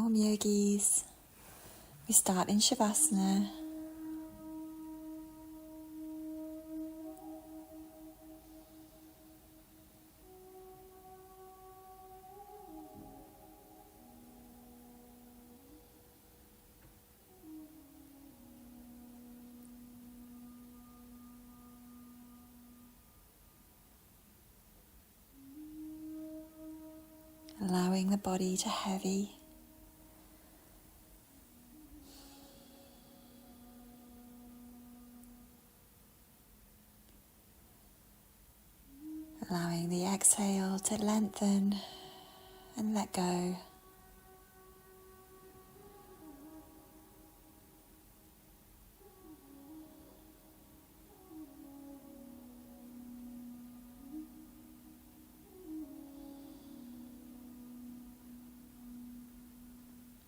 home yogis. We start in Shavasana. Allowing the body to heavy. Allowing the exhale to lengthen and let go.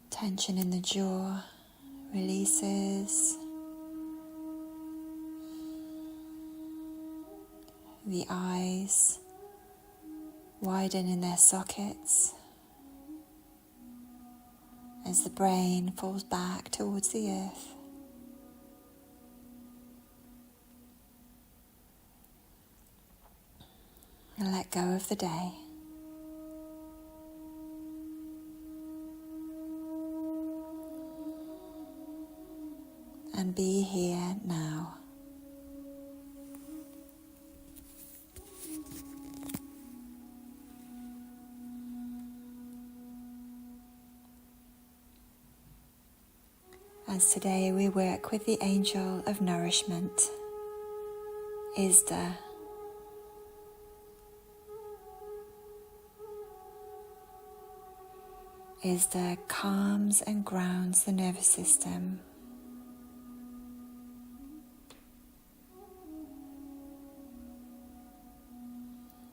Tension in the jaw releases. The eyes widen in their sockets as the brain falls back towards the earth. And let go of the day. And be here now. As today we work with the angel of nourishment, Isda. Isda calms and grounds the nervous system.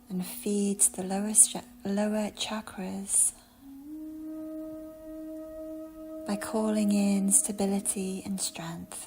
And feeds the lower chakras by calling in stability and strength.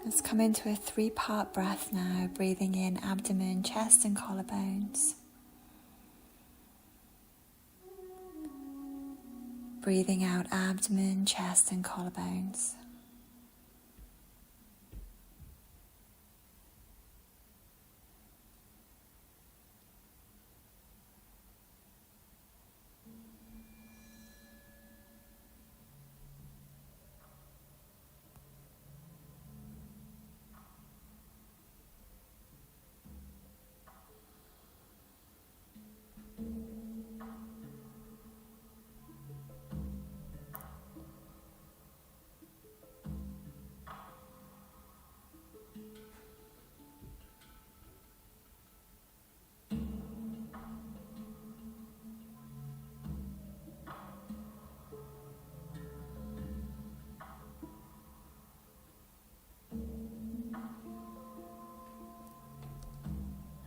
Let's come into a 3-part breath now, breathing in abdomen, chest and collarbones. Breathing out abdomen, chest and collarbones.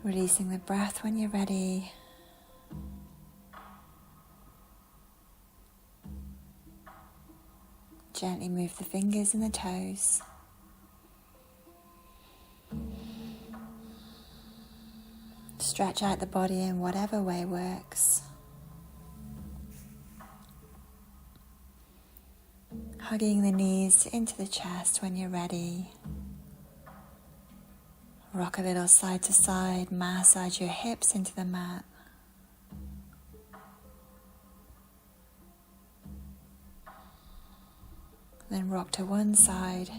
Releasing the breath when you're ready. Gently move the fingers and the toes. Stretch out the body in whatever way works. Hugging the knees into the chest when you're ready. Rock a little side to side, massage your hips into the mat. Then rock to one side.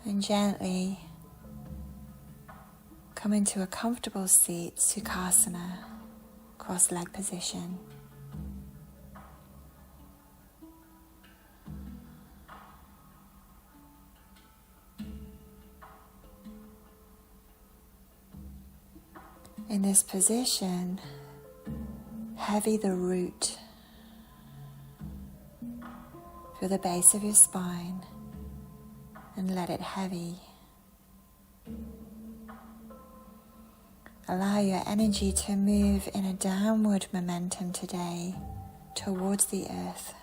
And gently come into a comfortable seat, Sukhasana, cross-leg position. In this position, heavy the root through the base of your spine and let it heavy. Allow your energy to move in a downward momentum today towards the earth.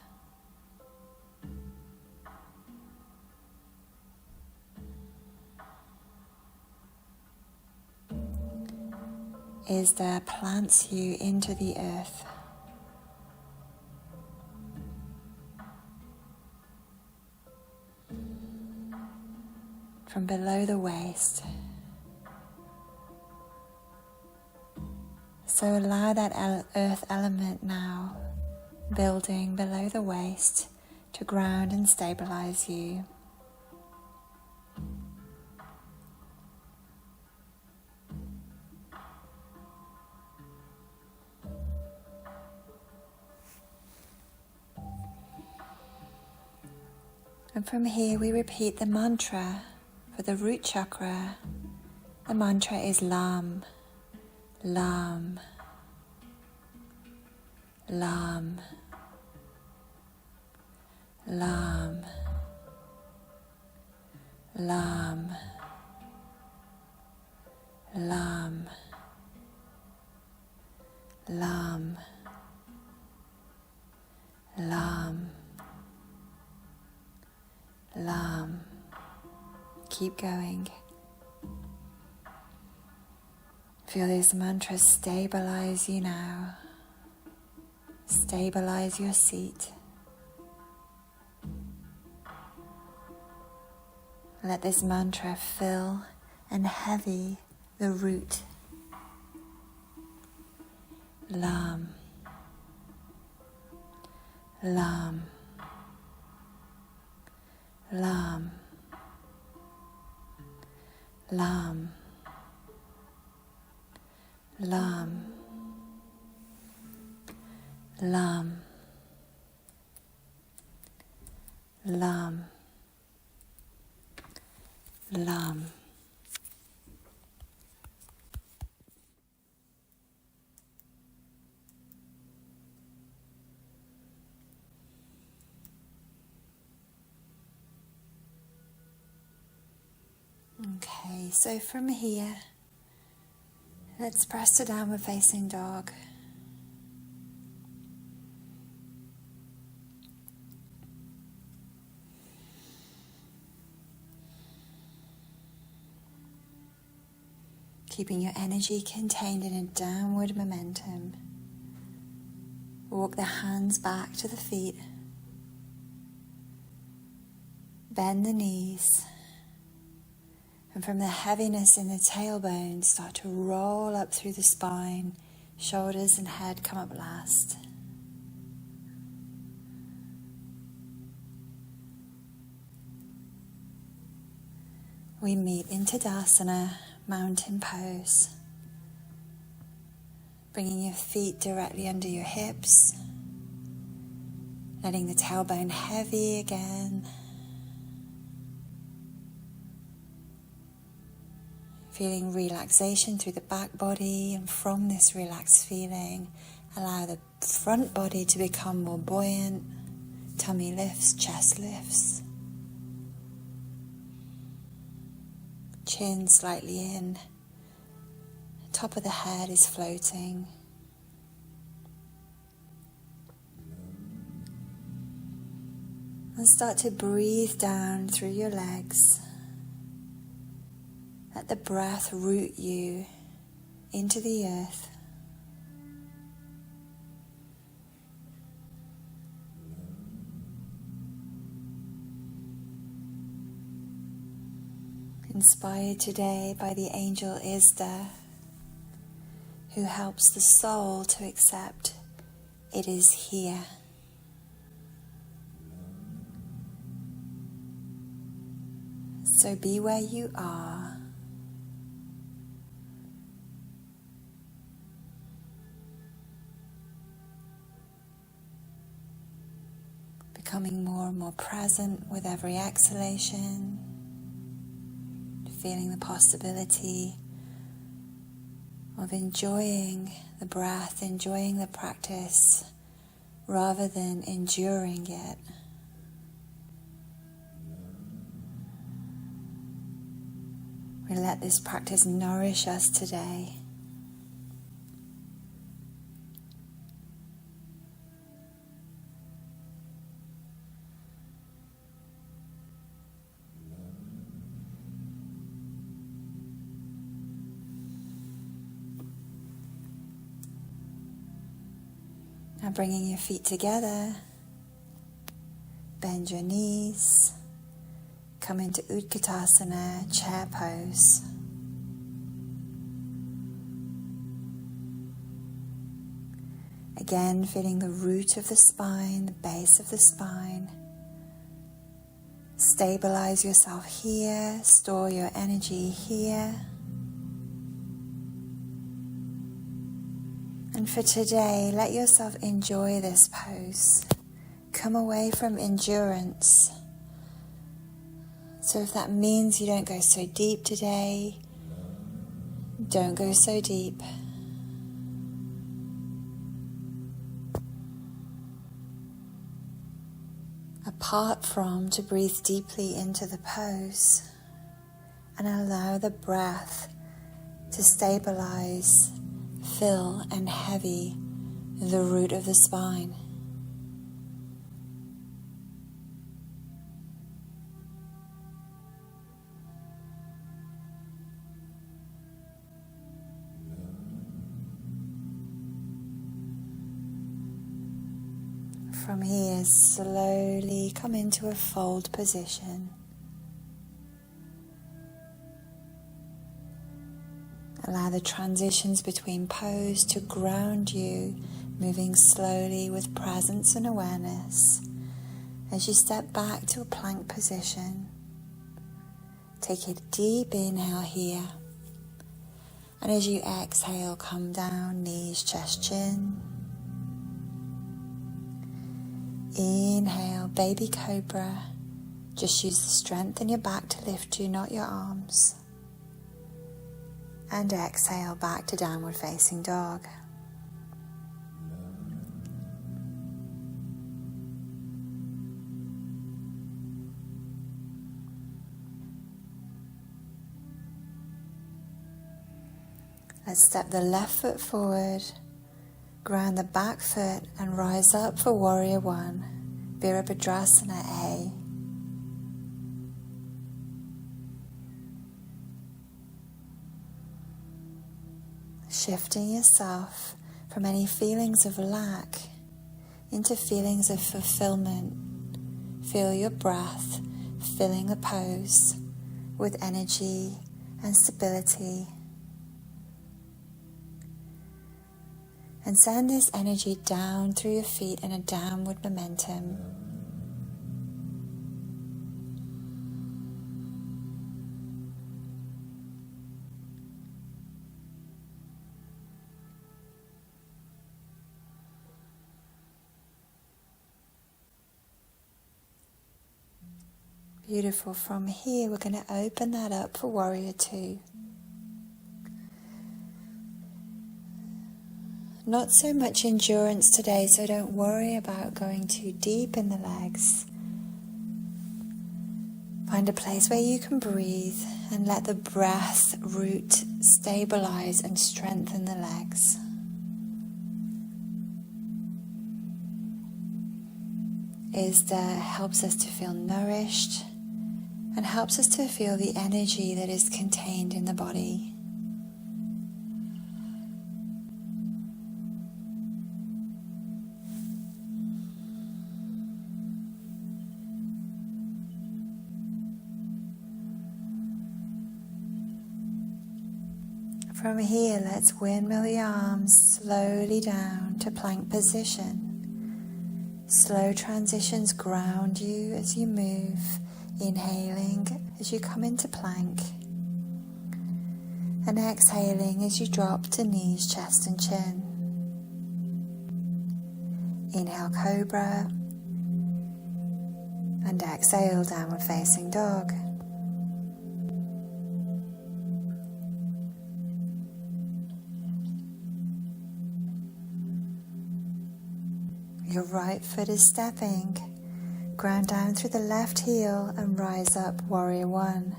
Isda plants you into the earth. From below the waist. So allow that earth element now, building below the waist, to ground and stabilize you. And from here we repeat the mantra for the root chakra. The mantra is Lam, Lam, Lam, Lam, Lam, Lam, Lam, Lam, Lam. Keep going. Feel this mantra stabilize you now. Stabilize your seat. Let this mantra fill and heavy the root. Lam, Lam, Lam, Lam, Lam, Lam, Lam, Lam. Okay, so from here, let's press to downward facing dog. Keeping your energy contained in a downward momentum. Walk the hands back to the feet. Bend the knees. And from the heaviness in the tailbone, start to roll up through the spine. Shoulders and head come up last. We meet in Tadasana, mountain pose. Bringing your feet directly under your hips. Letting the tailbone heavy again. Feeling relaxation through the back body, and from this relaxed feeling, allow the front body to become more buoyant. Tummy lifts, chest lifts. Chin slightly in. Top of the head is floating. And start to breathe down through your legs. Let the breath root you into the earth. Inspired today by the angel Isda, who helps the soul to accept it is here. So be where you are. Becoming more and more present with every exhalation, feeling the possibility of enjoying the breath, enjoying the practice, rather than enduring it. We let this practice nourish us today. Now bringing your feet together, bend your knees, come into Utkatasana, chair pose. Again, feeling the root of the spine, the base of the spine. Stabilize yourself here, store your energy here. And for today, let yourself enjoy this pose. Come away from endurance. So if that means you don't go so deep today, don't go so deep. Apart from, to breathe deeply into the pose and allow the breath to stabilize, fill and heavy the root of the spine. From here, slowly come into a fold position. Allow the transitions between pose to ground you, moving slowly with presence and awareness. As you step back to a plank position, take a deep inhale here. And as you exhale, come down, knees, chest, chin. Inhale, baby cobra. Just use the strength in your back to lift you, not your arms. And exhale back to downward facing dog. Let's step the left foot forward. Ground the back foot and rise up for warrior one, Virabhadrasana A. Shifting yourself from any feelings of lack into feelings of fulfillment. Feel your breath filling the pose with energy and stability. And send this energy down through your feet in a downward momentum. Beautiful. From here, we're going to open that up for warrior two. Not so much endurance today, so don't worry about going too deep in the legs. Find a place where you can breathe and let the breath root stabilize and strengthen the legs. Isda helps us to feel nourished and helps us to feel the energy that is contained in the body. From here, let's windmill the arms slowly down to plank position. Slow transitions ground you as you move, inhaling as you come into plank, and exhaling as you drop to knees, chest and chin. Inhale, cobra, and exhale, downward facing dog. Your right foot is stepping. Ground down through the left heel and rise up, warrior one.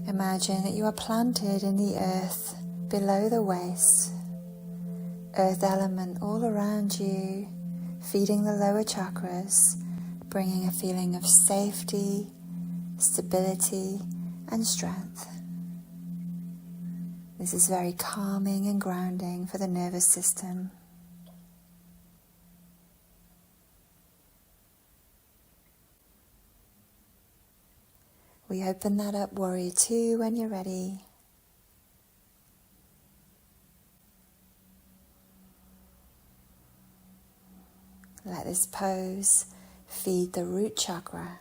Imagine that you are planted in the earth below the waist. Earth element all around you, feeding the lower chakras, bringing a feeling of safety, stability, and strength. This is very calming and grounding for the nervous system. We open that up, Warrior 2, when you're ready. Let this pose feed the root chakra.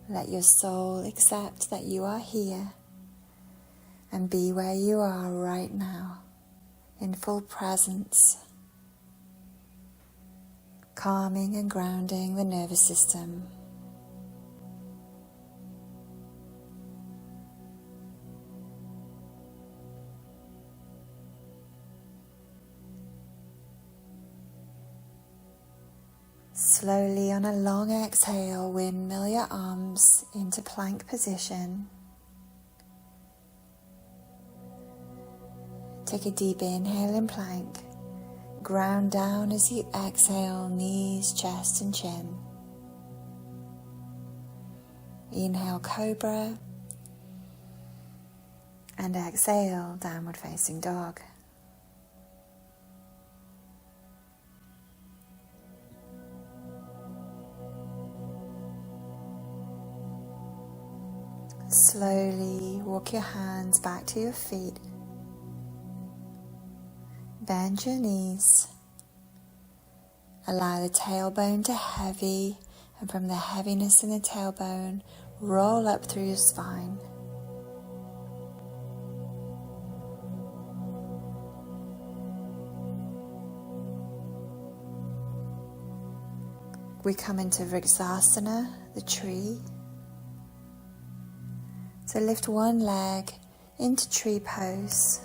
Let your soul accept that you are here and be where you are right now, in full presence, calming and grounding the nervous system. Slowly, on a long exhale, windmill your arms into plank position. Take a deep inhale in plank. Ground down as you exhale, knees, chest and chin. Inhale, cobra. And exhale, downward facing dog. Slowly walk your hands back to your feet. Bend your knees. Allow the tailbone to heavy, and from the heaviness in the tailbone, roll up through your spine. We come into Vrksasana, the tree. So lift one leg into tree pose.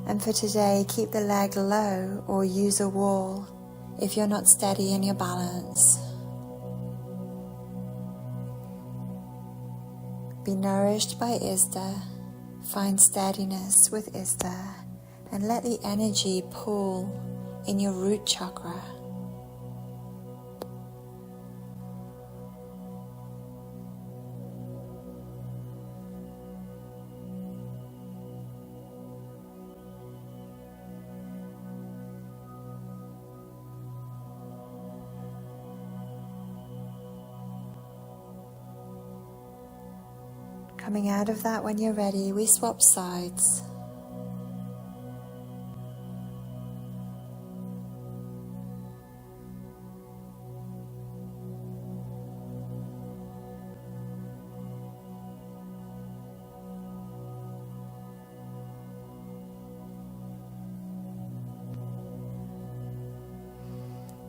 And for today, keep the leg low or use a wall if you're not steady in your balance. Be nourished by Isda. Find steadiness with Isda and let the energy pool in your root chakra. Coming out of that, when you're ready, we swap sides.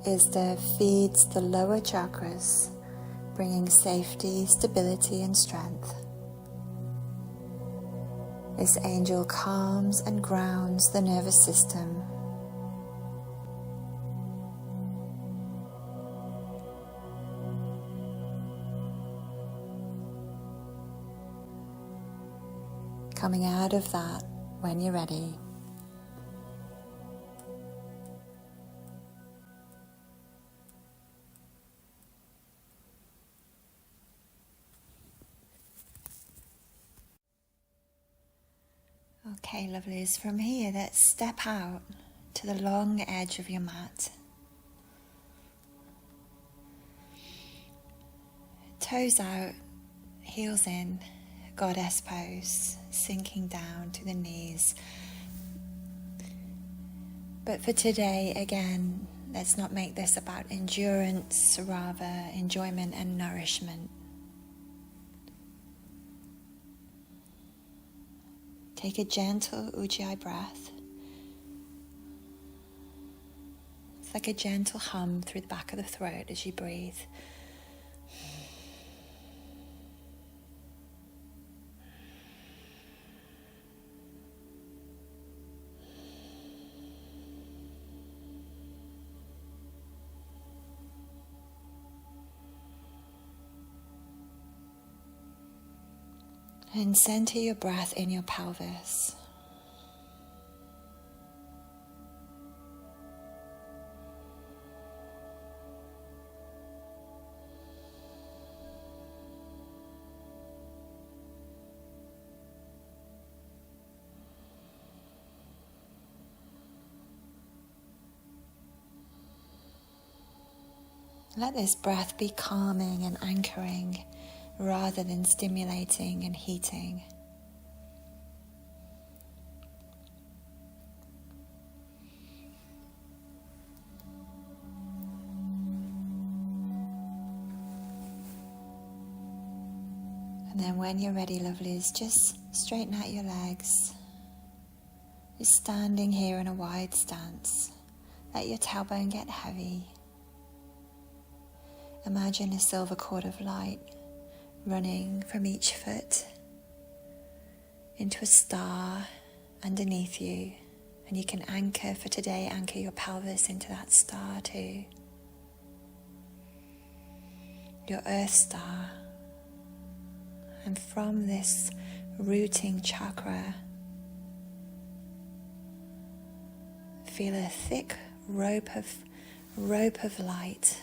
Isda feeds the lower chakras, bringing safety, stability and strength. This angel calms and grounds the nervous system. Coming out of that when you're ready. Okay, lovelies, from here, let's step out to the long edge of your mat. Toes out, heels in, goddess pose, sinking down to the knees. But for today, again, let's not make this about endurance, rather enjoyment and nourishment. Take a gentle Ujjayi breath. It's like a gentle hum through the back of the throat as you breathe. And center your breath in your pelvis. Let this breath be calming and anchoring rather than stimulating and heating. And then when you're ready, lovelies, just straighten out your legs. You're standing here in a wide stance. Let your tailbone get heavy. Imagine a silver cord of light running from each foot into a star underneath you. And you can anchor for today, anchor your pelvis into that star too. Your earth star. And from this rooting chakra, feel a thick rope of light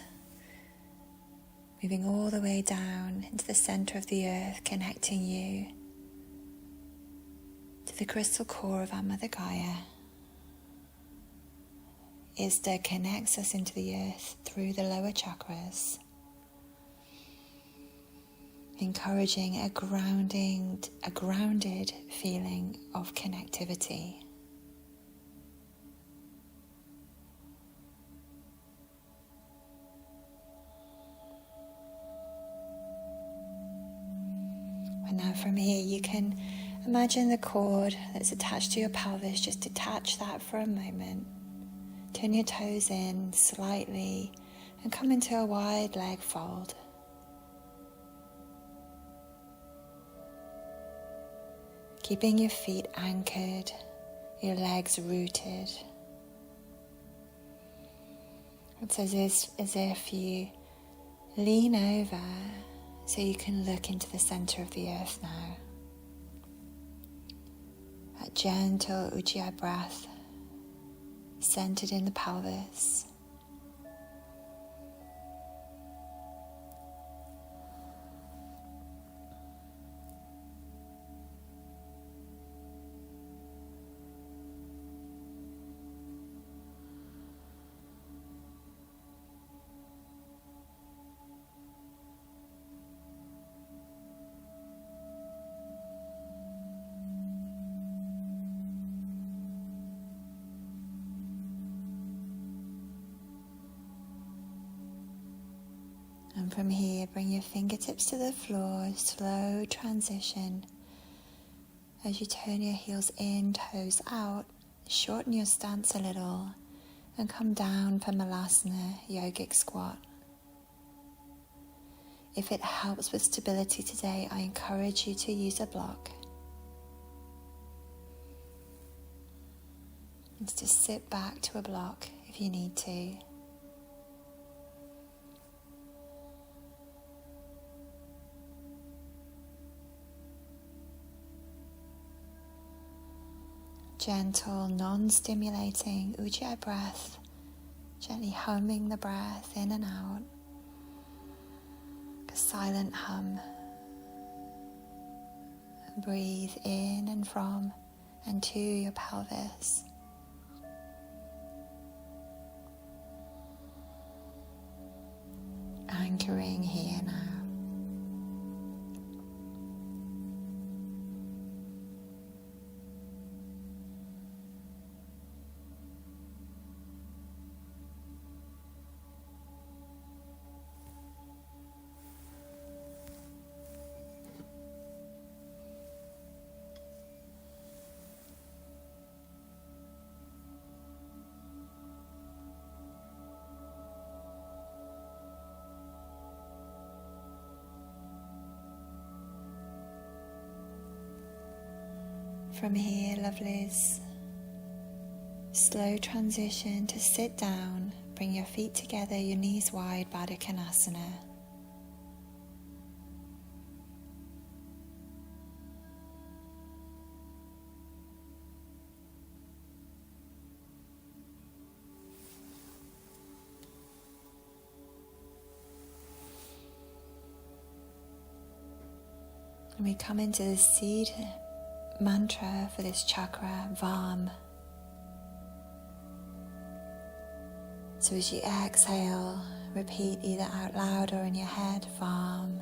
moving all the way down into the center of the earth, connecting you to the crystal core of our Mother Gaia. Isda connects us into the earth through the lower chakras, encouraging a grounded feeling of connectivity. And now from here you can imagine the cord that's attached to your pelvis. Just detach that for a moment. Turn your toes in slightly and come into a wide leg fold. Keeping your feet anchored, your legs rooted. It's as if you lean over so you can look into the center of the earth now. That gentle Ujjayi breath centered in the pelvis. And from here, bring your fingertips to the floor, slow transition. As you turn your heels in, toes out, shorten your stance a little and come down for Malasana, yogic squat. If it helps with stability today, I encourage you to use a block. It's just sit back to a block if you need to. Gentle, non-stimulating Ujjayi breath, gently humming the breath in and out, a silent hum. Breathe in and from and to your pelvis. Anchoring here now. From here, lovelies, slow transition to sit down. Bring your feet together, your knees wide, Baddha Konasana. And we come into the seed mantra for this chakra, Vam. So as you exhale, repeat either out loud or in your head, Vam,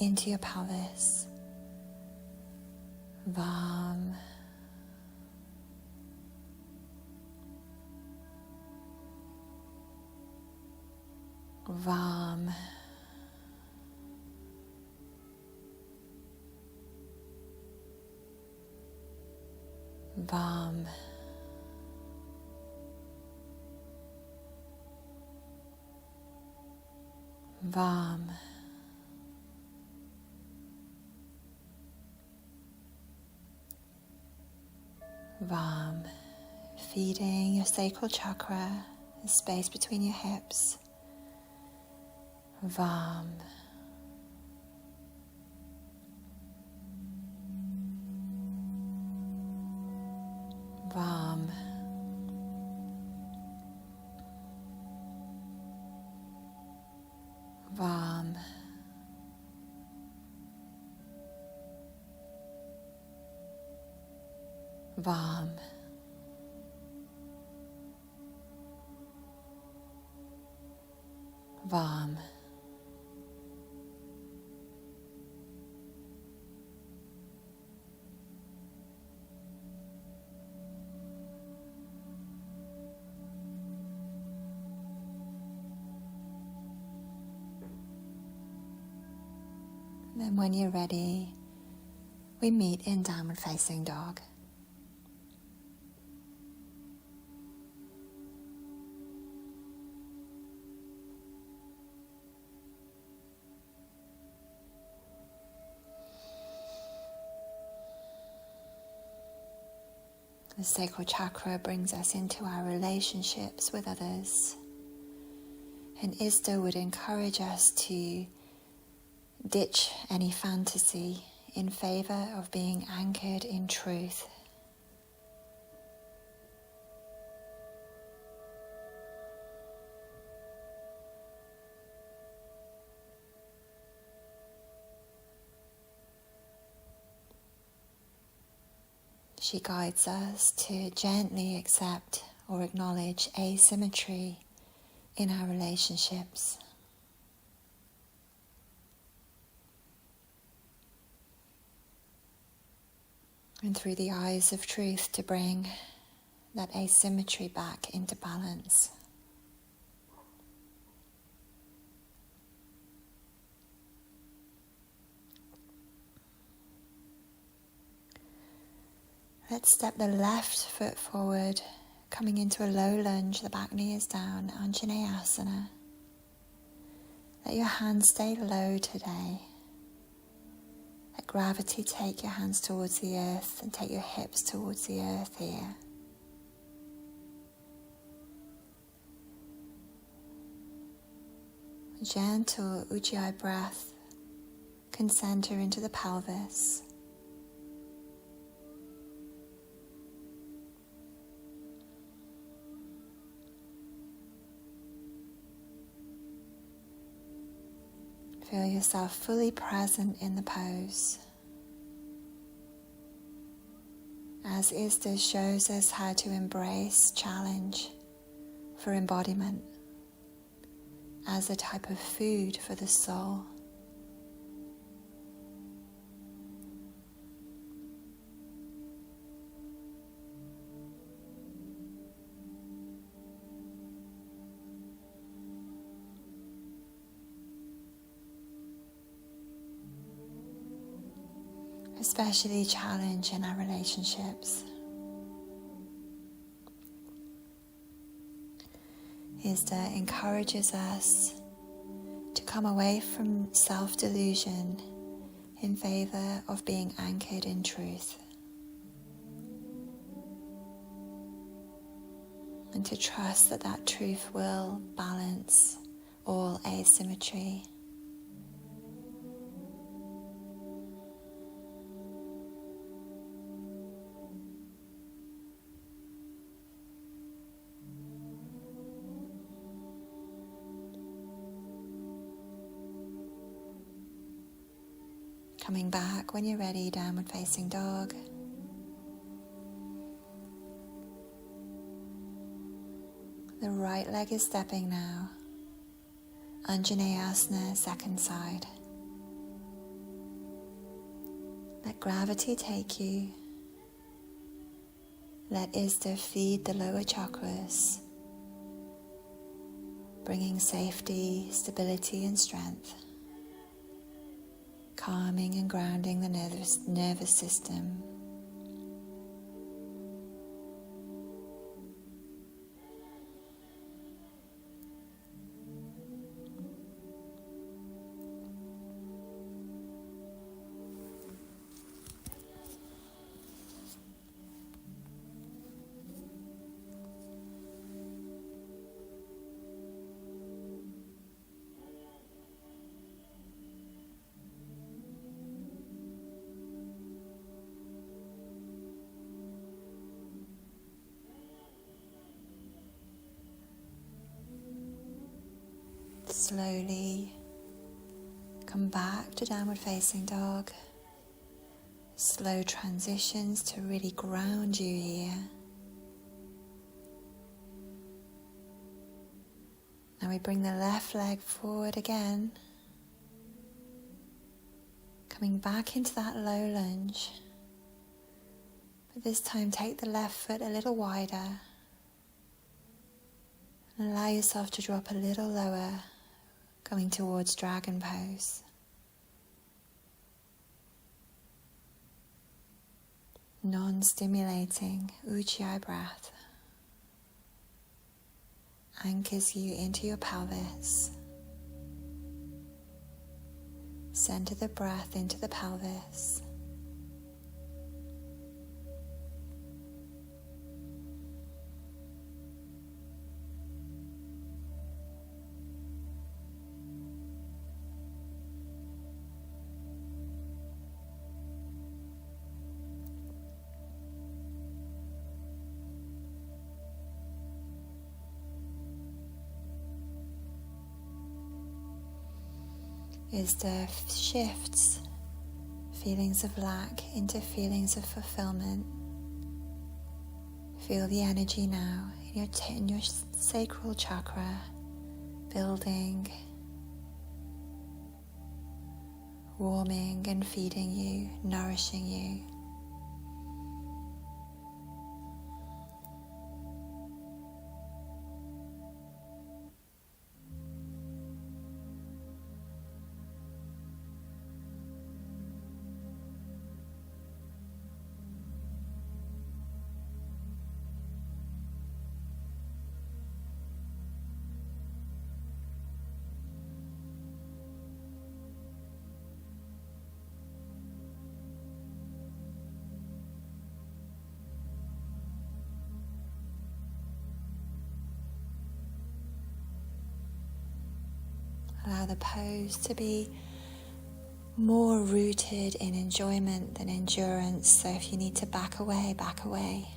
into your pelvis, Vam, Vam, Vam, Vam, Vam, feeding your sacral chakra, the space between your hips, Vam, Vam, Vam, Vam, Vam, then when you're ready, we meet in downward facing dog. The sacral chakra brings us into our relationships with others, and Isda would encourage us to ditch any fantasy in favor of being anchored in truth. She guides us to gently accept or acknowledge asymmetry in our relationships. And through the eyes of truth to bring that asymmetry back into balance. Let's step the left foot forward, coming into a low lunge, the back knee is down, Anjaneyasana. Let your hands stay low today. Let gravity take your hands towards the earth and take your hips towards the earth here. A gentle Ujjayi breath can center into the pelvis. Feel yourself fully present in the pose. As Isda shows us how to embrace challenge for embodiment as a type of food for the soul. Especially challenge in our relationships. Isda encourages us to come away from self-delusion in favor of being anchored in truth. And to trust that that truth will balance all asymmetry. Coming back when you're ready, downward facing dog. The right right leg is stepping now. Anjaneyasana, second side. Let gravity take you. Let Isda feed the lower chakras, bringing safety, stability and strength, calming and grounding the nervous system. Slowly come back to downward facing dog. Slow transitions to really ground you here. Now we bring the left leg forward again. Coming back into that low lunge. But this time take the left foot a little wider. And allow yourself to drop a little lower, coming towards dragon pose. Non-stimulating Ujjayi breath anchors you into your pelvis. Center the breath into the pelvis. Isda shifts feelings of lack into feelings of fulfillment. Feel the energy now in your sacral chakra building, warming and feeding you, nourishing you. Allow the pose to be more rooted in enjoyment than endurance. So if you need to back away, back away.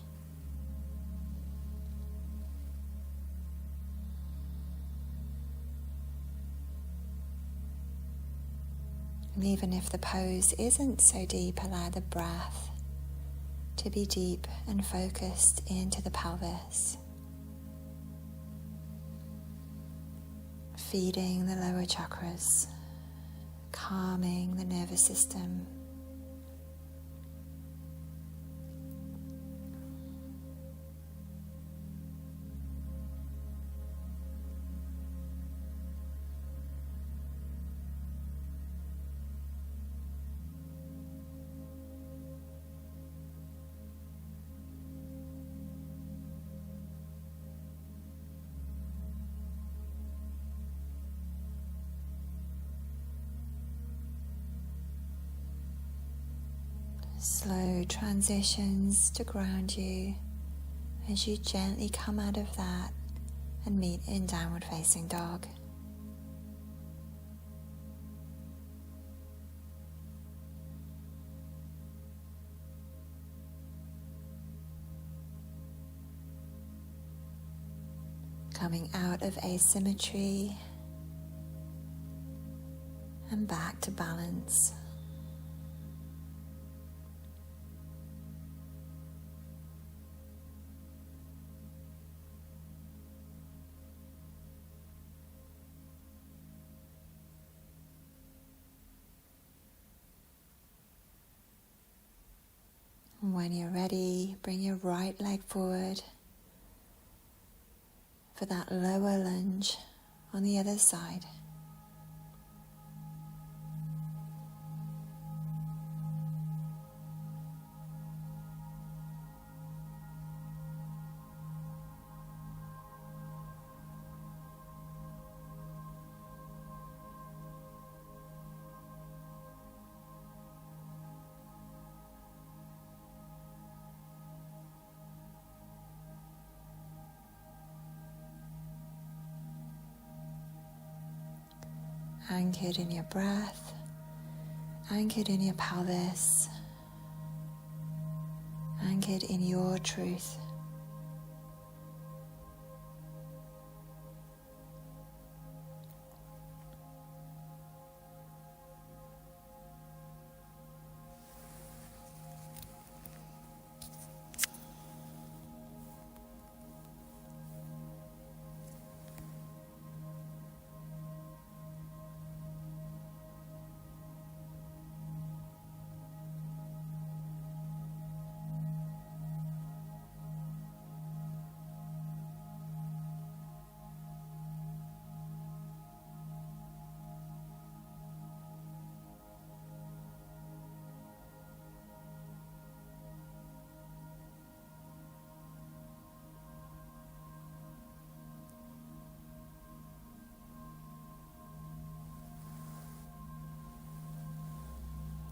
And even if the pose isn't so deep, allow the breath to be deep and focused into the pelvis. Feeding the lower chakras, calming the nervous system. Slow transitions to ground you as you gently come out of that and meet in downward facing dog. Coming out of asymmetry and back to balance. And when you're ready, bring your right leg forward for that lower lunge on the other side. Anchored in your breath, anchored in your pelvis, anchored in your truth.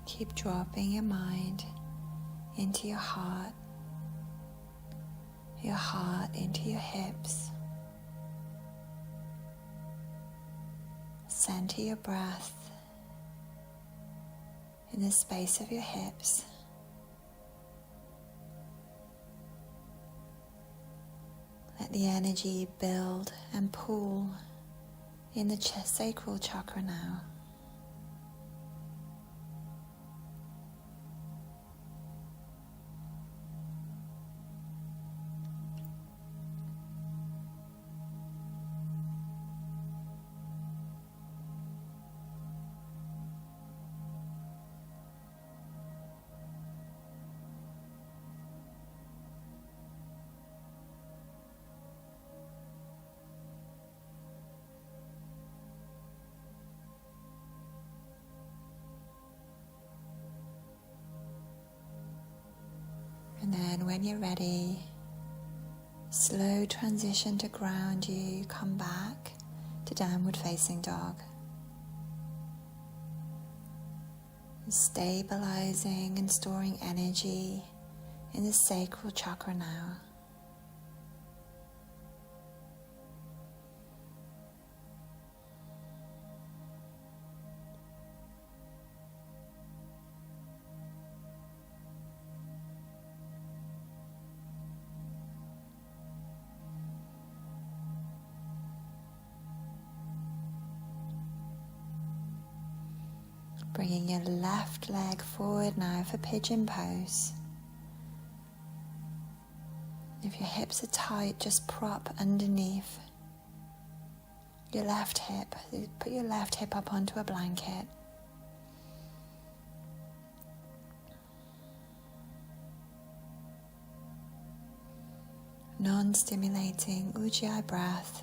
Keep dropping your mind into your heart into your hips. Center your breath in the space of your hips. Let the energy build and pool in the sacral chakra now. And then when you're ready, slow transition to ground you, come back to downward facing dog. Stabilizing and storing energy in the sacral chakra now. Bringing your left leg forward now for pigeon pose. If your hips are tight, just prop underneath your left hip. Put your left hip up onto a blanket. Non-stimulating Ujjayi breath.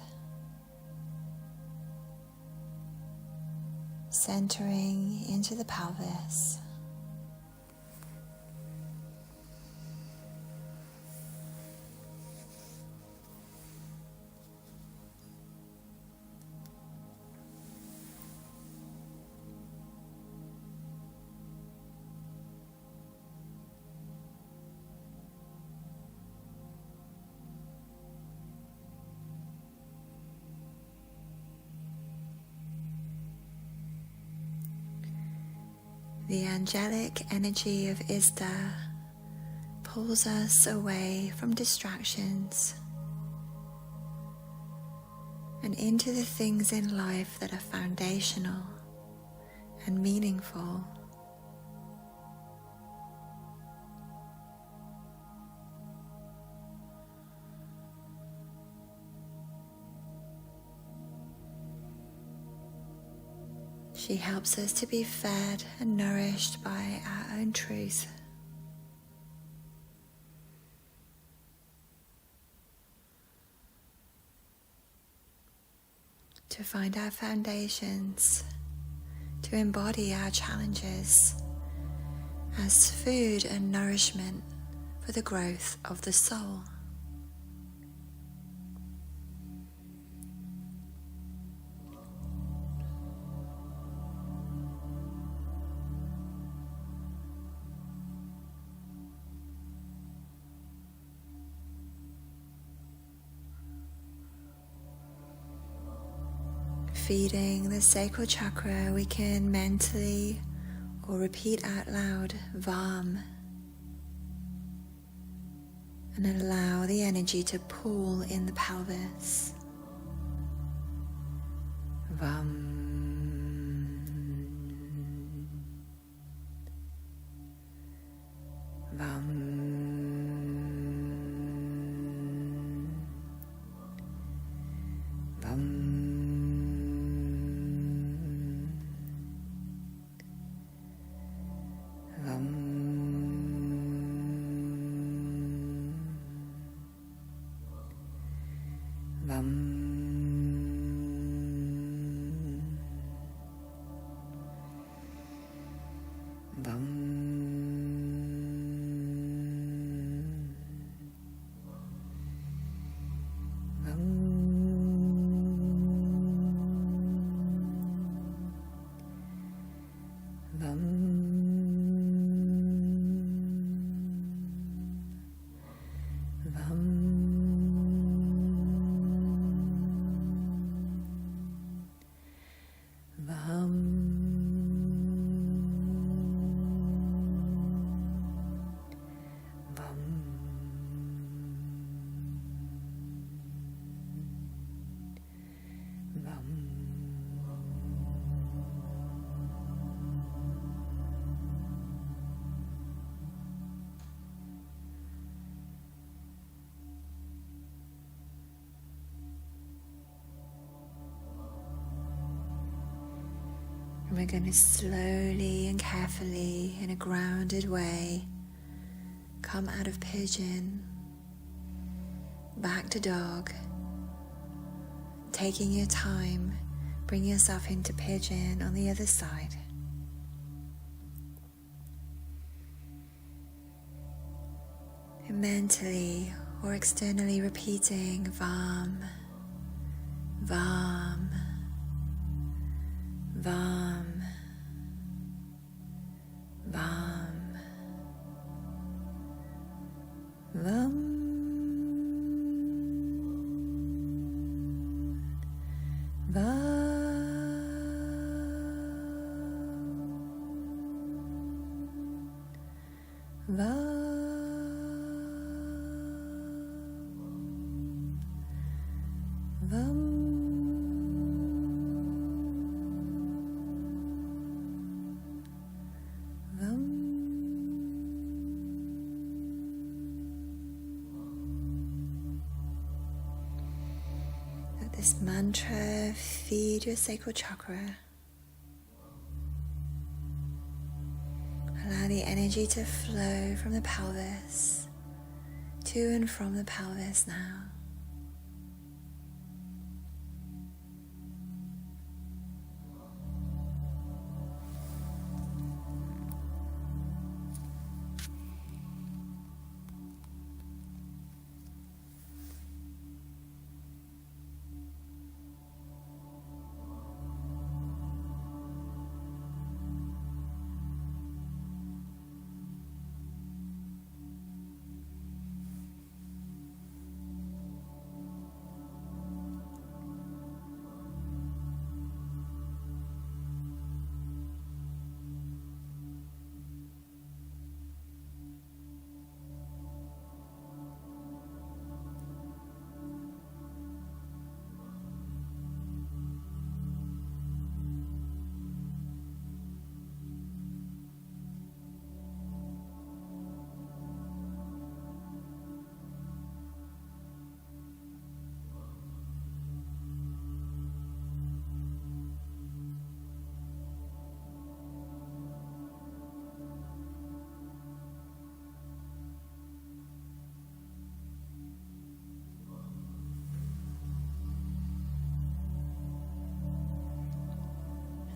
Centering into the pelvis. The angelic energy of Isda pulls us away from distractions and into the things in life that are foundational and meaningful. She helps us to be fed and nourished by our own truth. to find our foundations, to embody our challenges as food and nourishment for the growth of the soul. Feeding the sacral chakra, we can mentally or repeat out loud Vam, and allow the energy to pool in the pelvis. Vam. Vam. Vam. And we're going to slowly and carefully, in a grounded way, come out of pigeon, back to dog. Taking your time, bring yourself into pigeon on the other side. And mentally or externally repeating Vam, Vam, Vam, Vam, Vam, Vam, Vam, Vam. Let this mantra feed your sacral chakra. Allow the energy to flow from the pelvis to and from the pelvis now.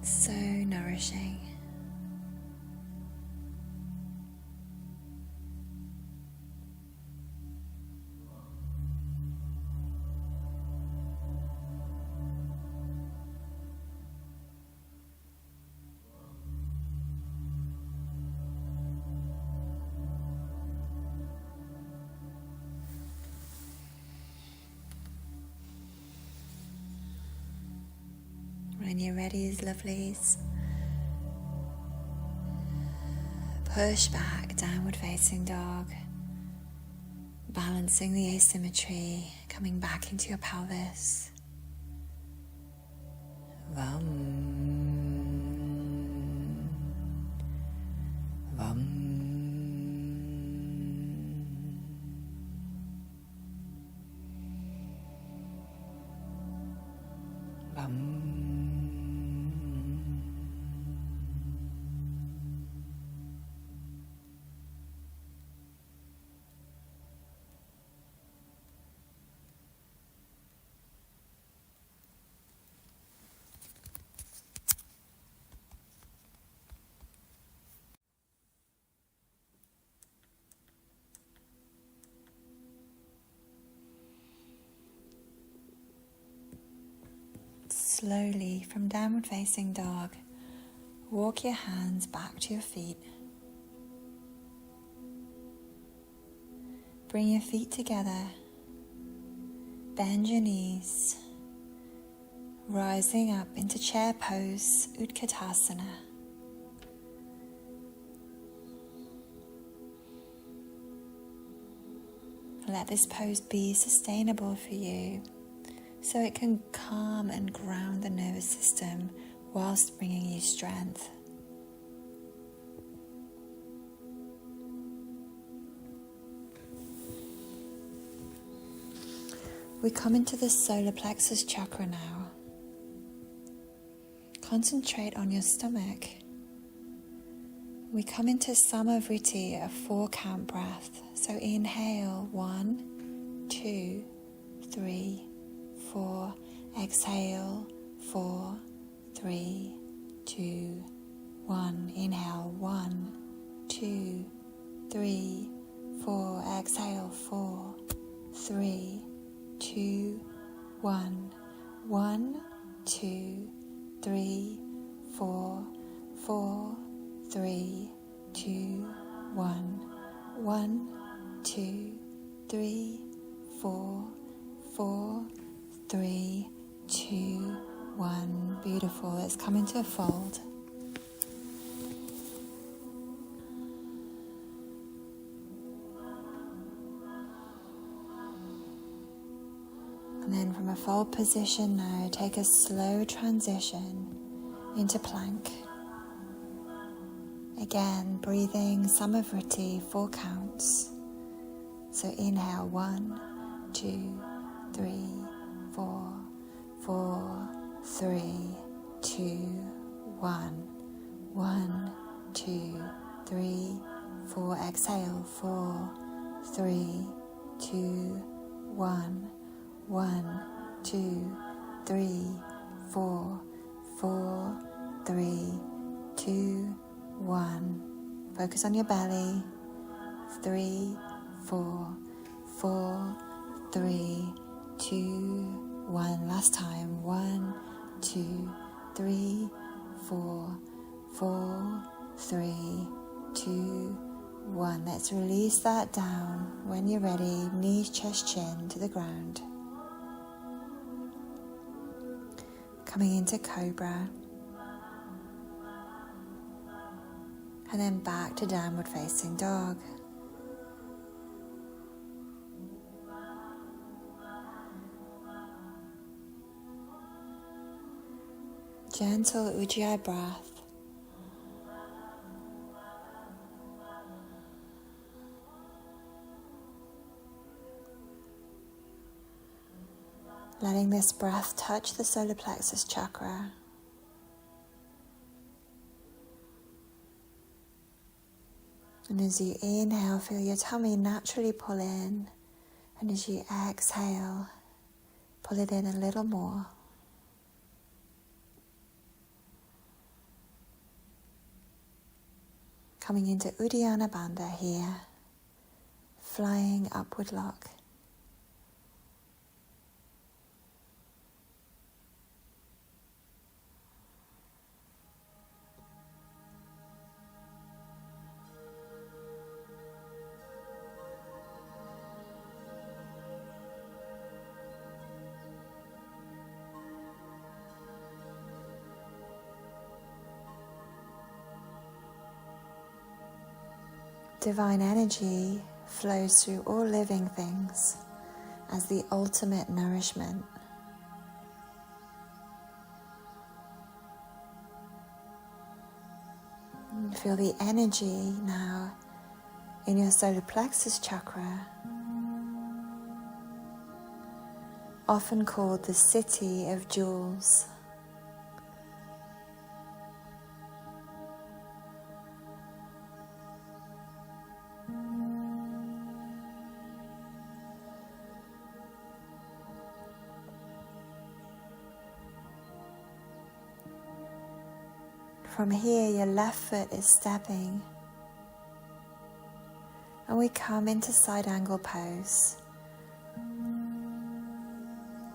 So nourishing. When you're ready, lovelies, push back, downward facing dog, balancing the asymmetry, coming back into your pelvis. Vam, vam, vam. Slowly, from downward facing dog, walk your hands back to your feet. Bring your feet together, bend your knees, rising up into chair pose, Utkatasana. Let this pose be sustainable for you, so it can calm and ground the nervous system whilst bringing you strength. We come into the solar plexus chakra now. Concentrate on your stomach. We come into Samavriti, a 4-count breath. So inhale, 1, 2, 3, 4. Exhale, 4, 3, 2, 1. Inhale, 1, 2, 3, 4. Exhale, 4, 3, 2, 1. 1, 2, 3, 4, 4, 3, 2, 1. 1, 2, 3, 4, 4, 3, 2, 1. Beautiful. Let's come into a fold. And then from a fold position now, take a slow transition into plank. Again, breathing Samavriti, 4 counts. So inhale, 1, 2, 3, 4, 4, 3, 2, 1. 1, 2, 3, 4. Exhale, 4, 3, 2, 1. 1, 2, 3, 4, 4, 3, 2, 1. Focus on your belly. 3, 4, 4, 3, 2, 1. Last time. 1, 2, 3, 4, 4, 3, 2, 1. Let's release that down. When you're ready, knees, chest, chin to the ground. Coming into Cobra. And then back to downward facing dog. Gentle Ujjayi breath. Letting this breath touch the solar plexus chakra. And as you inhale, feel your tummy naturally pull in. And as you exhale, pull it in a little more. Coming into Uddiyana Bandha here, flying upward lock. Divine energy flows through all living things as the ultimate nourishment. And feel the energy now in your solar plexus chakra, often called the city of jewels. From here, your left foot is stepping, and we come into side angle pose.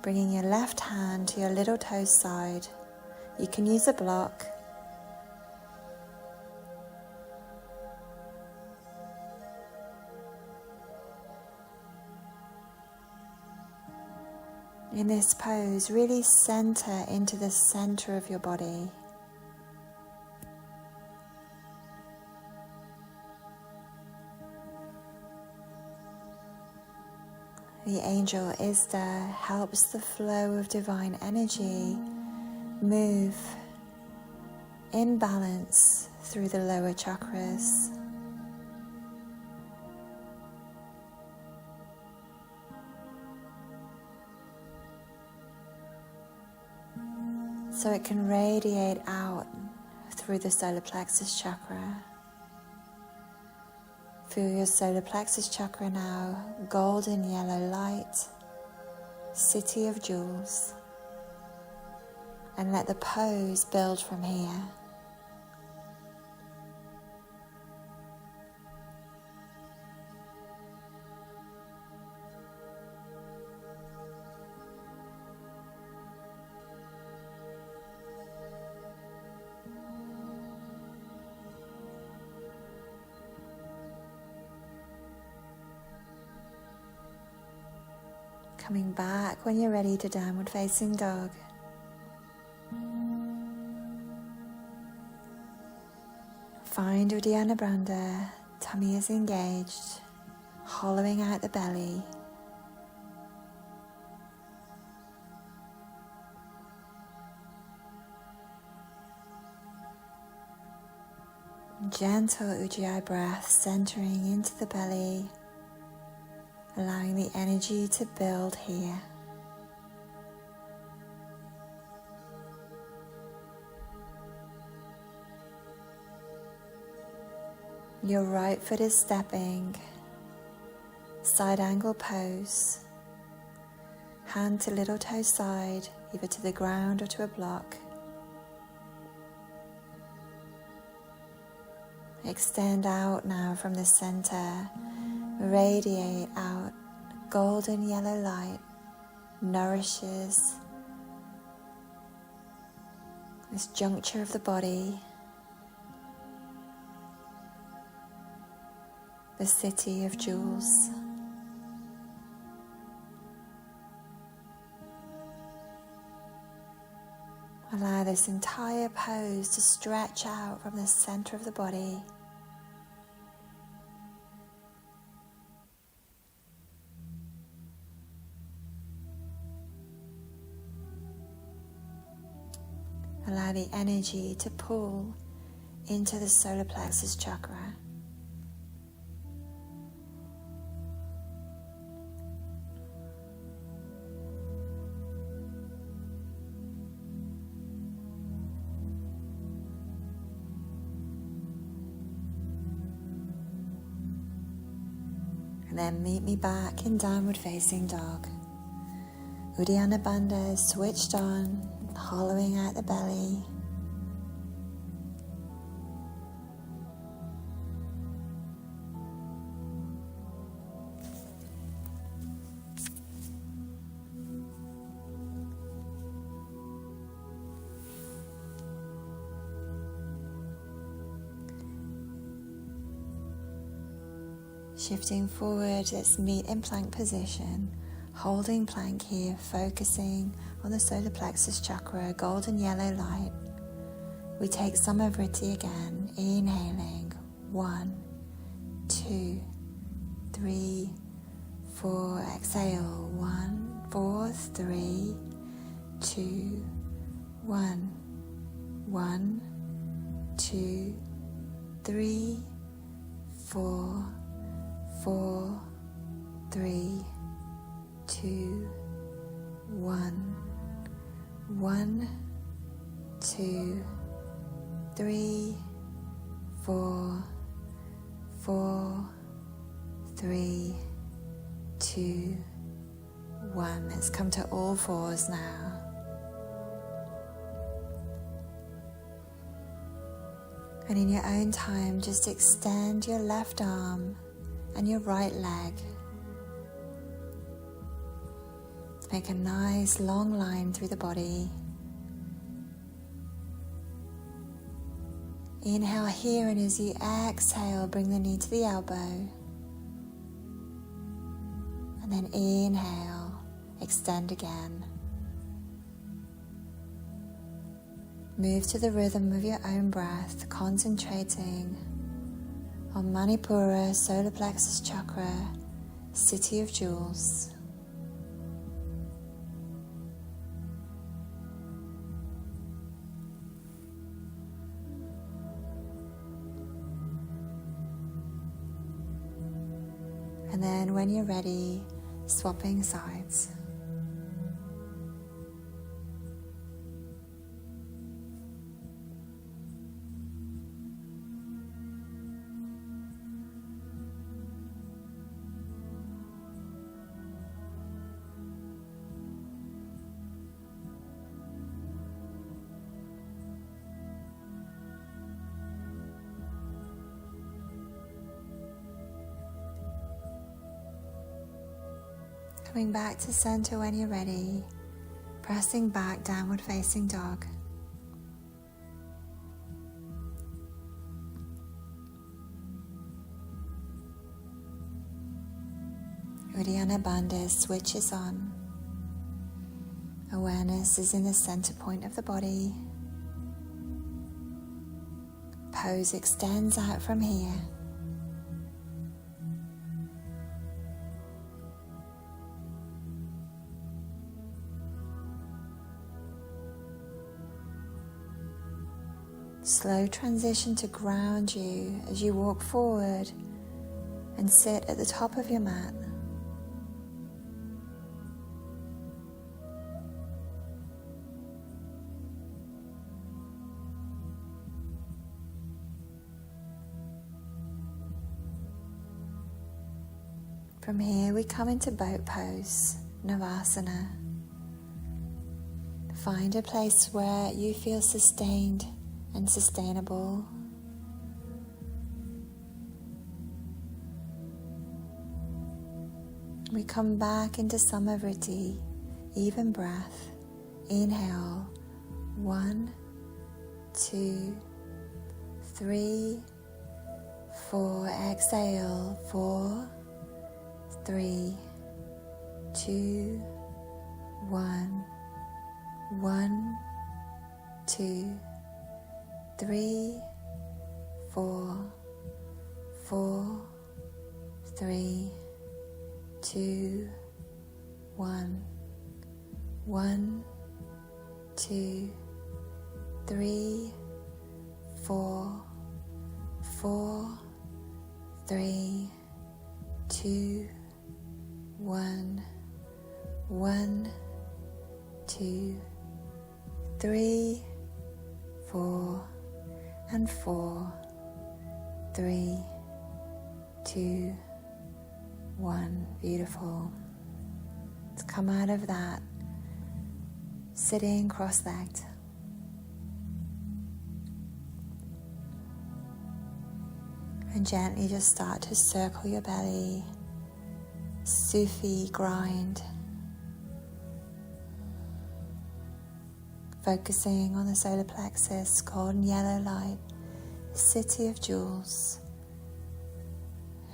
Bringing your left hand to your little toe side. You can use a block. In this pose, really center into the center of your body. The angel Isda helps the flow of divine energy move in balance through the lower chakras. So it can radiate out through the solar plexus chakra. Feel your solar plexus chakra now, golden yellow light, city of jewels, and let the pose build from here. Coming back when you're ready to downward facing dog. Find Uddiyana Bandha, tummy is engaged, hollowing out the belly. Gentle Ujjayi breath centering into the belly, allowing the energy to build here. Your right foot is stepping, side angle pose, hand to little toe side, either to the ground or to a block. Extend out now from the center, radiate out, golden yellow light nourishes this juncture of the body, the city of jewels. Allow this entire pose to stretch out from the center of the body. Allow the energy to pull into the solar plexus chakra. And then meet me back in downward facing dog. Uddiyana Bandha is switched on, hollowing out the belly. Shifting forward, let's meet in plank position. Holding plank here, focusing on the solar plexus chakra, golden yellow light. We take Samavriti again, inhaling 1, 2, 3, 4, exhale 1, 4, 3, 2, 1, 1, 2, 3, 4, 4, 3, 2, 1, 1, 2, 3, 4, 4, 3, 2, 1. Let's come to all fours now. And in your own time, just extend your left arm and your right leg. Make a nice long line through the body. Inhale here, and as you exhale, bring the knee to the elbow. And then inhale, extend again. Move to the rhythm of your own breath, concentrating on Manipura, solar plexus chakra, city of jewels. And then when you're ready, swapping sides. Coming back to center when you're ready, pressing back, downward facing dog. Uddiyana Bandha switches on. Awareness is in the center point of the body. Pose extends out from here. Slow transition to ground you as you walk forward and sit at the top of your mat. From here we come into boat pose, Navasana. Find a place where you feel sustained and sustainable. We come back into Samavriti, even breath. Inhale, 1, 2, 3, 4. Exhale, 4, 3, 2, 1, 1, 2, 3, 4, 4, 3, 2, 1, 1, 2, 3, 4, 4, 3, 2, 1, 1, 2, 3, 4, and 4, 3, 2, 1. Beautiful. Let's come out of that sitting cross-legged. And gently just start to circle your belly, Sufi grind. Focusing on the solar plexus, golden yellow light, city of jewels.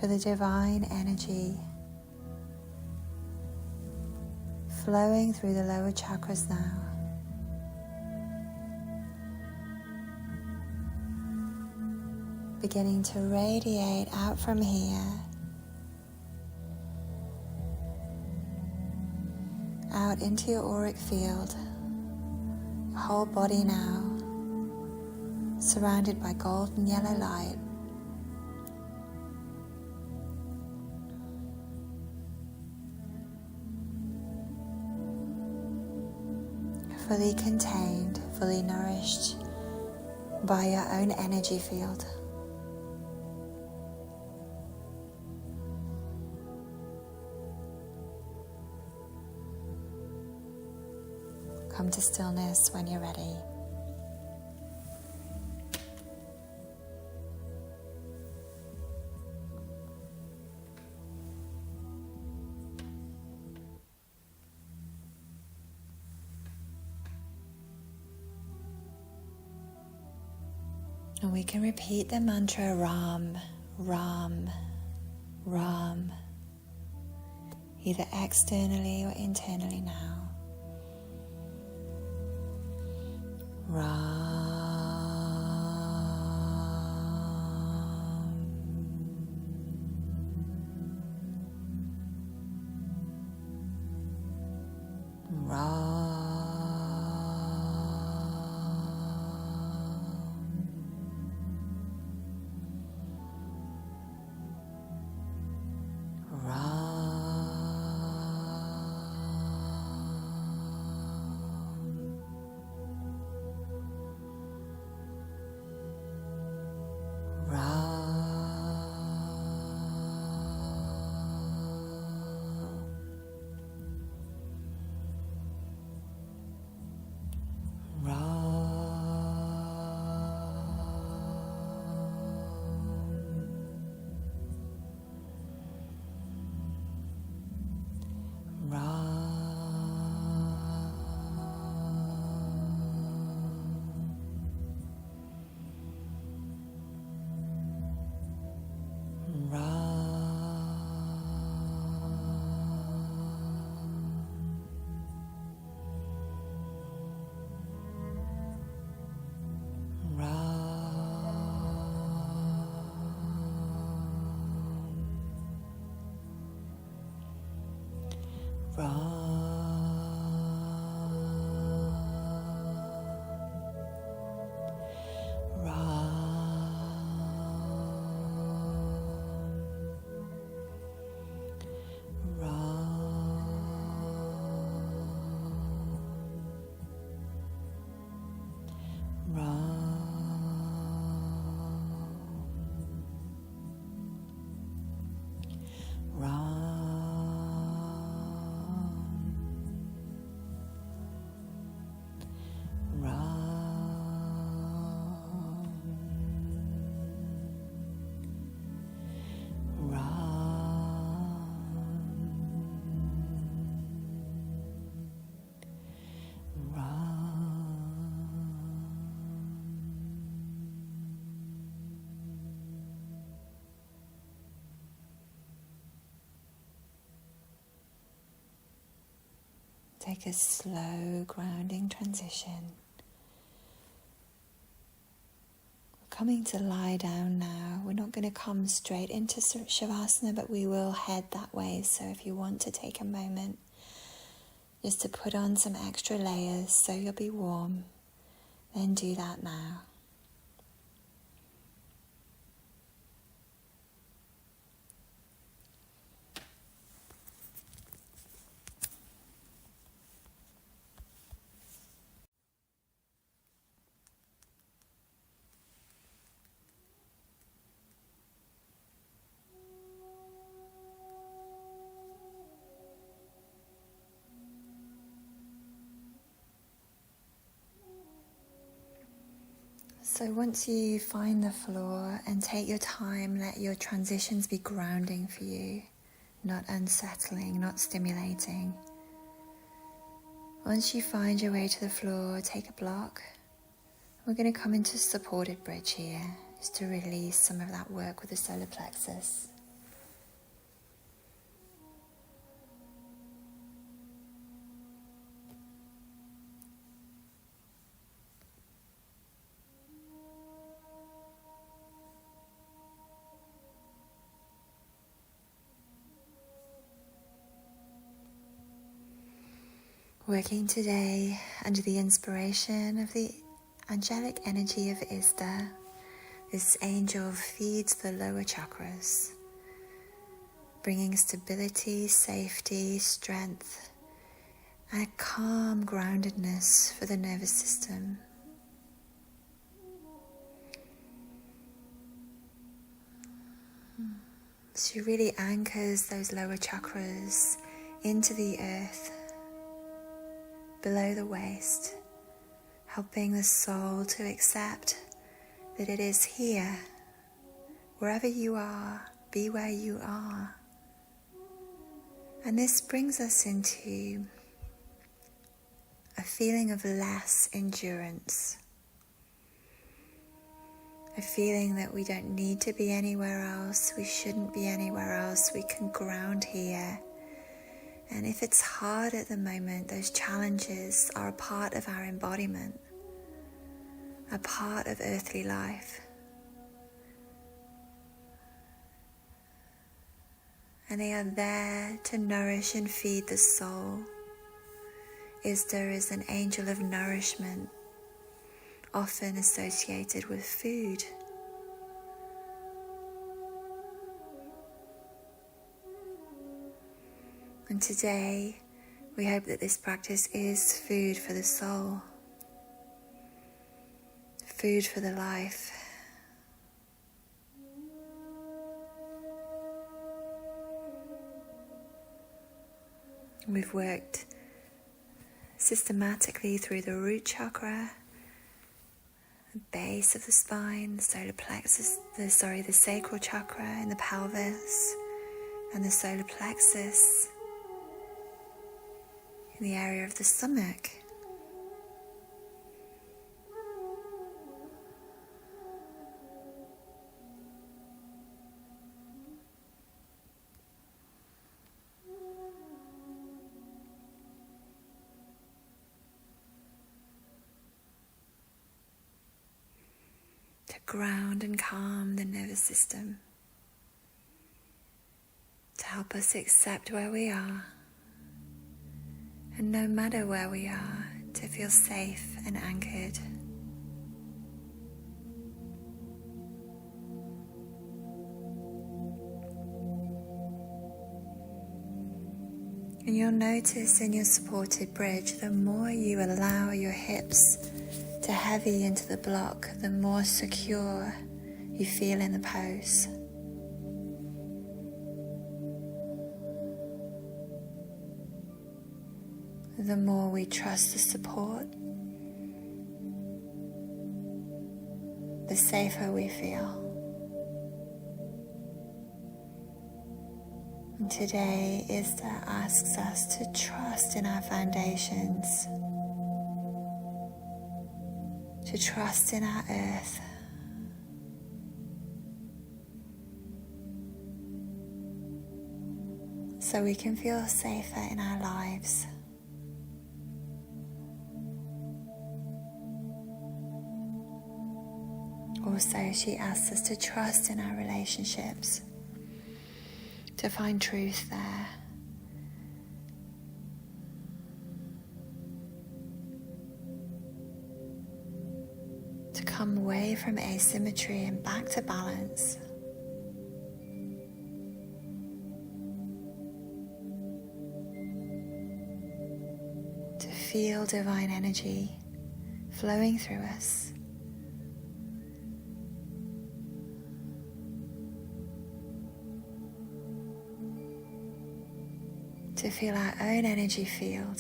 for the divine energy flowing through the lower chakras now. Beginning to radiate out from here, out into your auric field, your whole body now surrounded by golden yellow light. Fully contained, fully nourished by your own energy field. Come to stillness when you're ready. And we can repeat the mantra Ram, Ram, Ram, either externally or internally now. Ram, Ram. Take a slow grounding transition. We're coming to lie down now. We're not going to come straight into Shavasana, but we will head that way. So if you want to take a moment just to put on some extra layers so you'll be warm, then do that now. So once you find the floor and take your time, let your transitions be grounding for you, not unsettling, not stimulating. Once you find your way to the floor, take a block. We're going to come into supported bridge here, just to release some of that work with the solar plexus. Working today under the inspiration of the angelic energy of Isda, this angel feeds the lower chakras, bringing stability, safety, strength, and a calm groundedness for the nervous system. She really anchors those lower chakras into the earth, below the waist, helping the soul to accept that it is here, wherever you are, be where you are. And this brings us into a feeling of less endurance, a feeling that we don't need to be anywhere else, we shouldn't be anywhere else, we can ground here. And if it's hard at the moment, those challenges are a part of our embodiment, a part of earthly life. And they are there to nourish and feed the soul. Isda is an angel of nourishment, often associated with food. And today, we hope that this practice is food for the soul, food for the life. We've worked systematically through the root chakra, the base of the spine, the solar plexus, the sacral chakra in the pelvis, and the solar plexus in the area of the stomach. To ground and calm the nervous system, to help us accept where we are, and no matter where we are, to feel safe and anchored. And you'll notice in your supported bridge, the more you allow your hips to heavy into the block, the more secure you feel in the pose. The more we trust the support, the safer we feel. And today, Isda asks us to trust in our foundations, to trust in our earth, so we can feel safer in our lives. Also, she asks us to trust in our relationships, to find truth there. To come away from asymmetry and back to balance. To feel divine energy flowing through us. To feel our own energy field.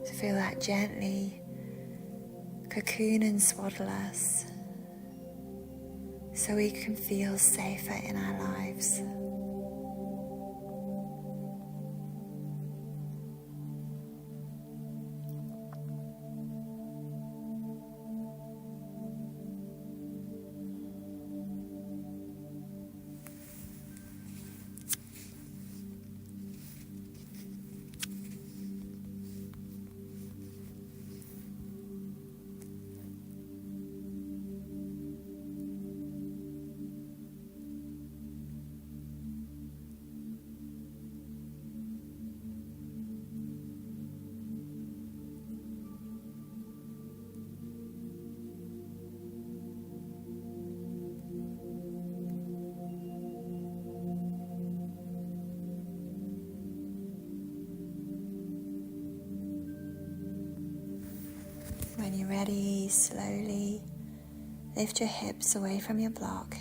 To feel that gently cocoon and swaddle us, so we can feel safer in our lives. you're ready, slowly lift your hips away from your block.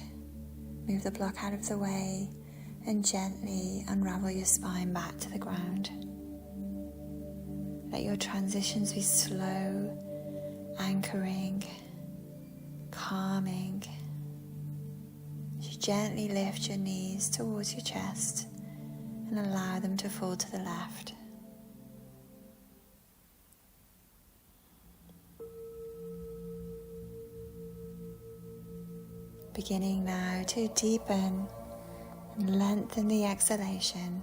Move the block out of the way and gently unravel your spine back to the ground. Let your transitions be slow, anchoring, calming. You gently lift your knees towards your chest and allow them to fall to the left. Beginning now to deepen and lengthen the exhalation.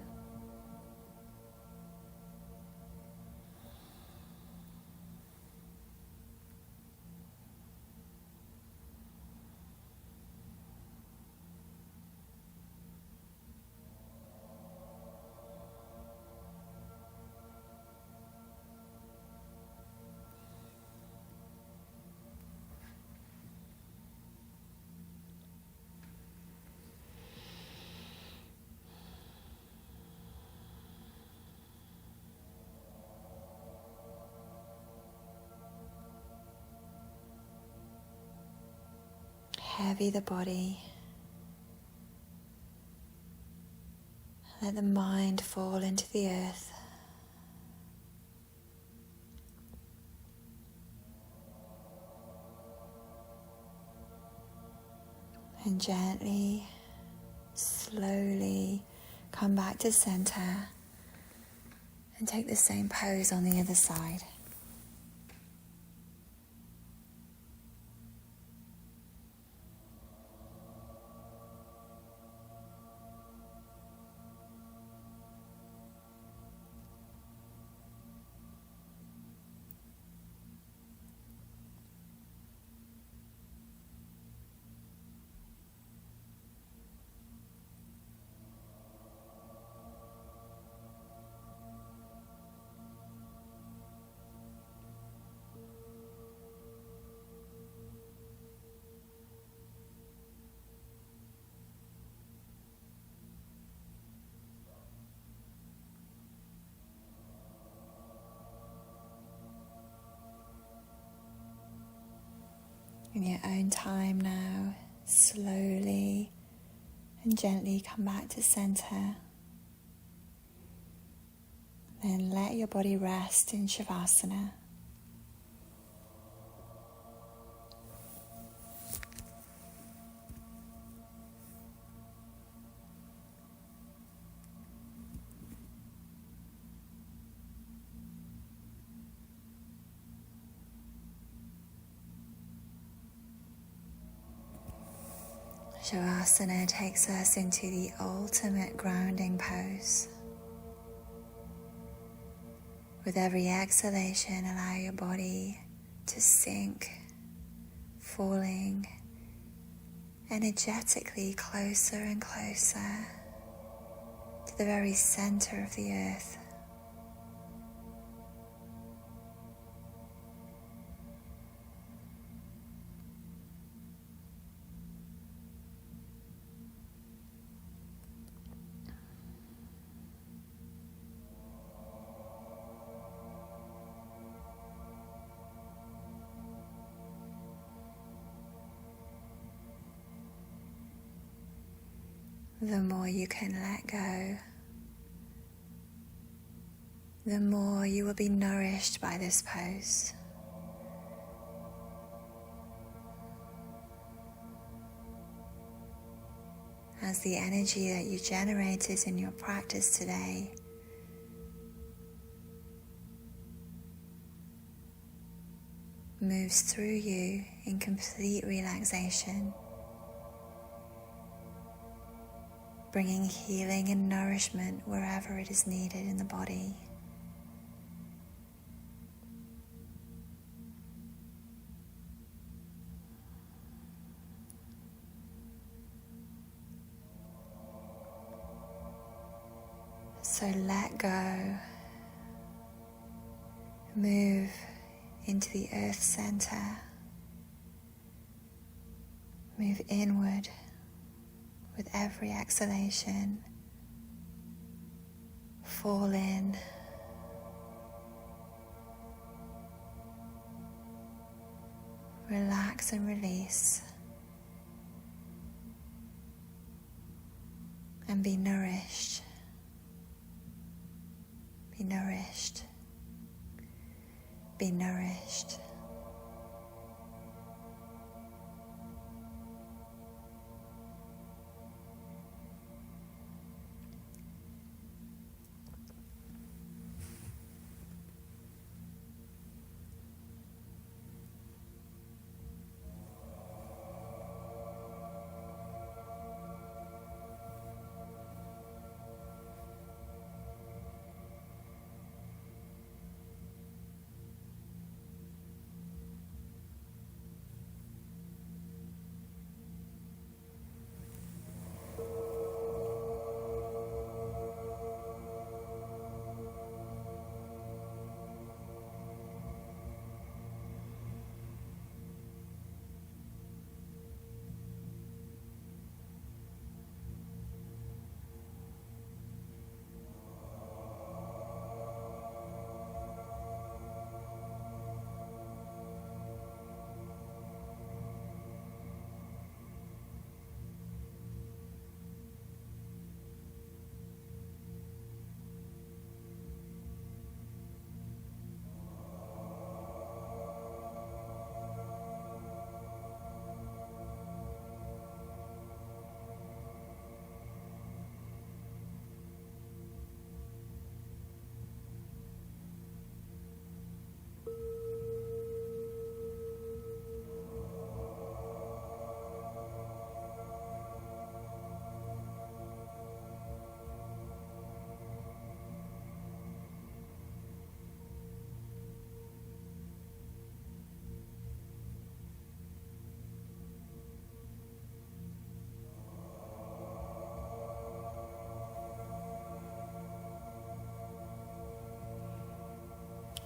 Heavy the body. Let the mind fall into the earth. And gently, slowly come back to center and take the same pose on the other side. In your own time now, slowly and gently come back to center. Then let your body rest in Shavasana. Shavasana takes us into the ultimate grounding pose. With every exhalation, allow your body to sink, falling energetically closer and closer to the very center of the earth. The more you can let go, the more you will be nourished by this pose. As the energy that you generated in your practice today moves through you in complete relaxation, bringing healing and nourishment wherever it is needed in the body. So let go, move into the earth center, move inward with every exhalation, fall in, Relax and release. And be nourished. Be nourished. Be nourished.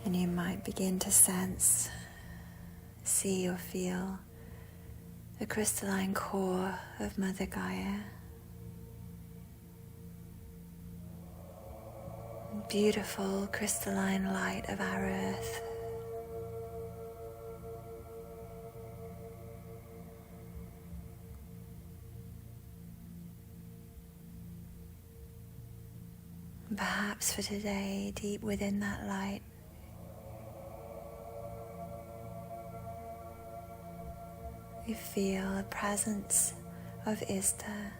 And you might begin to sense, see or feel the crystalline core of Mother Gaia. Beautiful crystalline light of our earth. And perhaps for today, deep within that light, you feel the presence of Isda,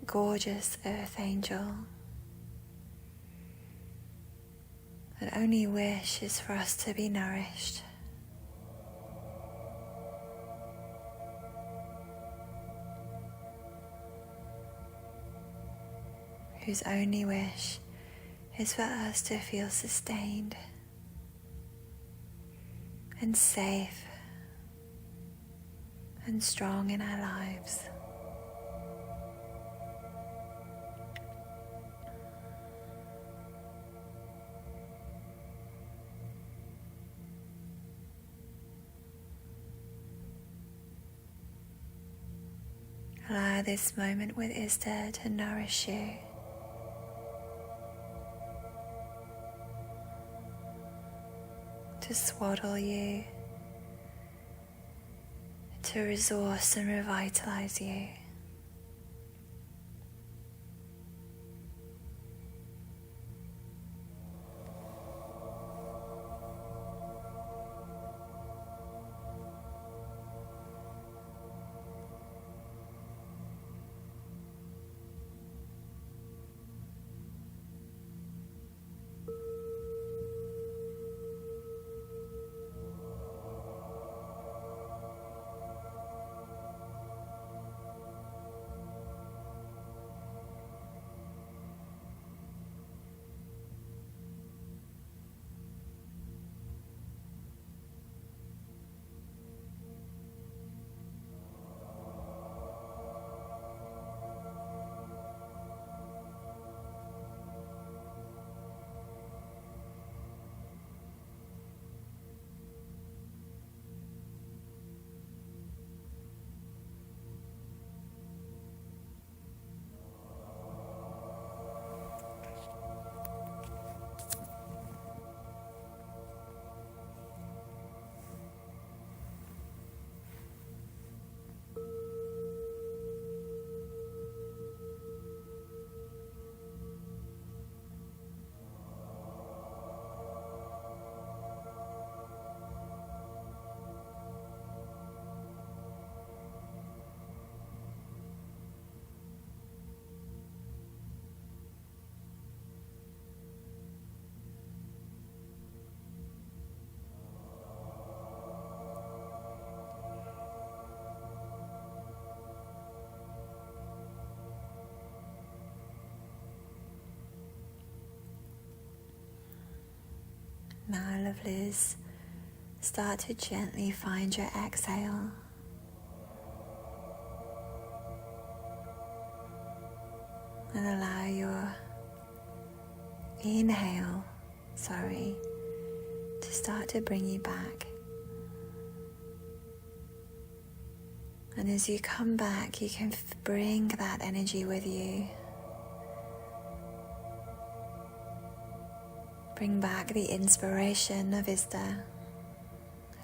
a gorgeous earth angel that only wish is for us to be nourished. Whose only wish is for us to feel sustained and safe and strong in our lives. Allow this moment with Isda to nourish you. To swaddle you, to resource and revitalize you. Now, lovelies, start to gently find your exhale. And allow your inhale, to start to bring you back. And as you come back, you can bring that energy with you. Bring back the inspiration of Isda,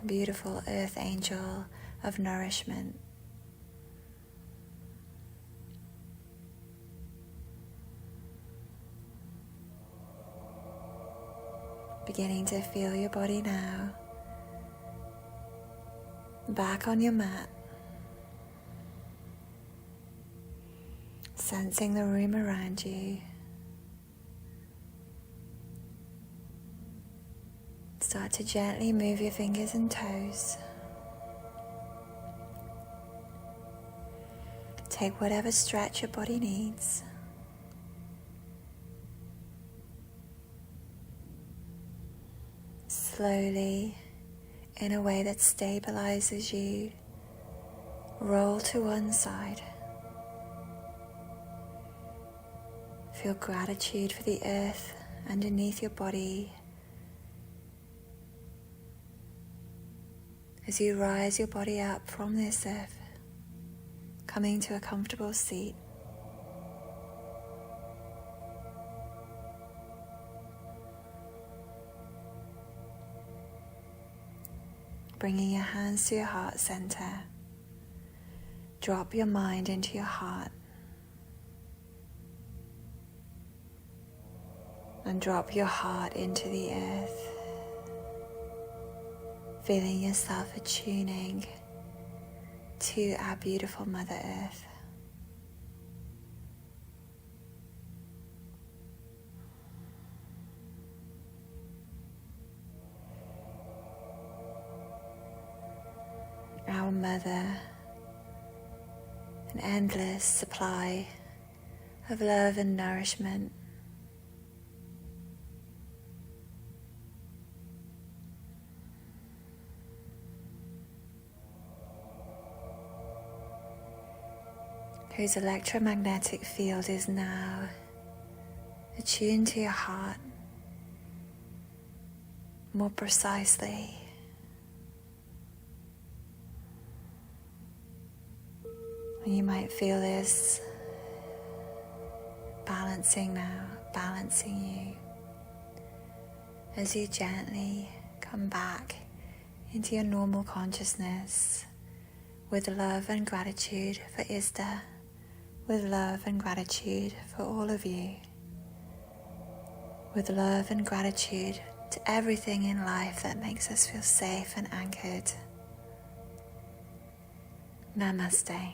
a beautiful earth angel of nourishment. Beginning to feel your body now, back on your mat, sensing the room around you. Start to gently move your fingers and toes. Take whatever stretch your body needs. Slowly, in a way that stabilizes you, roll to one side. Feel gratitude for the earth underneath your body. As you rise your body up from this earth, coming to a comfortable seat. Bringing your hands to your heart center. Drop your mind into your heart. And drop your heart into the earth. Feeling yourself attuning to our beautiful Mother Earth. Our Mother, an endless supply of love and nourishment. Whose electromagnetic field is now attuned to your heart more precisely. And you might feel this balancing now, balancing you as you gently come back into your normal consciousness with love and gratitude for Isda, with love and gratitude for all of you, with love and gratitude to everything in life that makes us feel safe and anchored. Namaste.